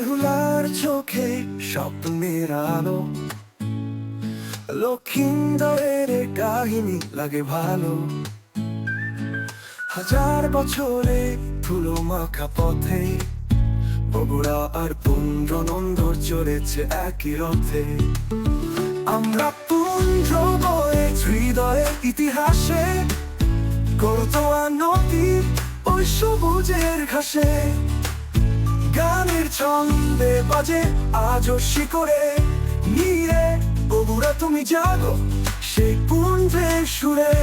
বেহুলার চোখে স্বপ্নের আলো, লক্ষিন্দরের কাহিনী লাগে ভালো। হাজার বছরে ধুলো মাখা পথে বগুড়া আর পুণ্ড্রনন্দর চলেছে একই রথে। আমরা পুণ্ড্র বয়ে হৃদয়ের ইতিহাসে করতোয়া নদীর ওই সবুজের ঘাসে, গানের ছন্দে বাজে আজও শিকড়ে নীরে বগুড়া তুমি জাগো সেই পুণ্ড্রের সুরে।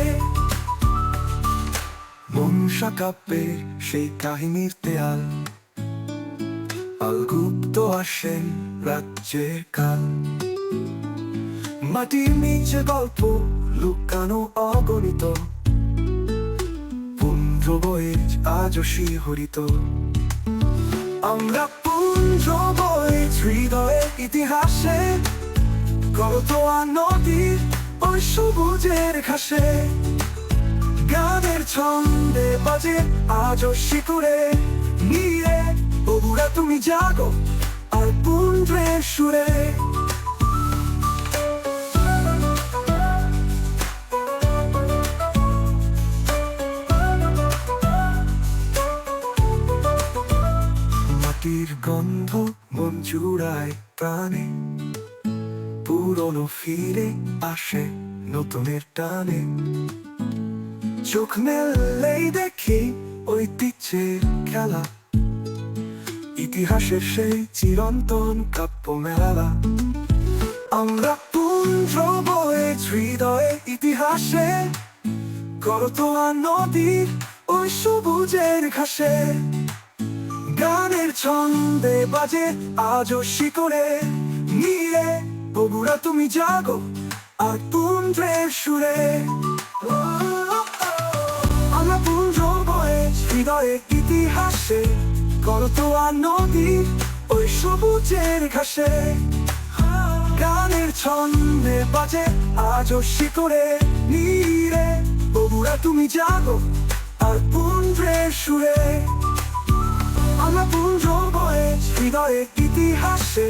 মনসা কাব্যে সেই কাহিনীর দেয়াল, আলগুপ্ত আসেন রাজ্যের কাল, মাটির নিচে গল্প লুকানো অগণিত, পুণ্ড্র বয়ে আজও শিহরিত। আমরা পুণ্ড্র বয়ে হৃদয়ের ইতিহাসে করতোয়া নদীর ওই সবুজের ঘাসে, গানের ছন্দে বাজে আজও শিকড়ে নীরে বগুড়া তুমি জাগো আর পুণ্ড্রের সুরে। মাটির গন্ধ মন জুড়ায় প্রাণে, পুরনো ফিরে আসে নতুনের টানে, চোখ মেললেই দেখি ঐতিহ্যের খেলা, ইতিহাসের সেই চিরন্তন কাব্য মেলা। আমরা পুণ্ড্র বয়ে হৃদয়ে ইতিহাসে করতোয়া নদীর ওই সবুজের ঘাসে, গানের ছন্দে বাজে আজও শিকড়ে নীরে বগুড়া তুমি জাগো আর পুণ্ড্রের সুরে। আমরা পুণ্ড্র বয়ে হৃদয়ে ইতিহাসে করতোয়া নদীর ওই সবুজের ঘাসে, গানের ছন্দে বাজে আজও শিকড়ে নীরে বগুড়া তুমি জাগো আর পুণ্ড্রের সুরে। আমরা পুণ্ড্র বয়ে হৃদয়ে ইতিহাসে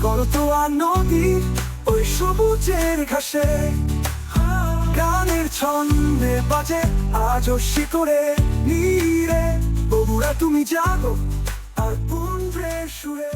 করতোয়া নদীর ওই সবুজের ঘাসে, গানের ছন্দে বাজে আজও শিকড়ে নীরে বগুড়া তুমি জাগো আর পুণ্ড্রের সুরে।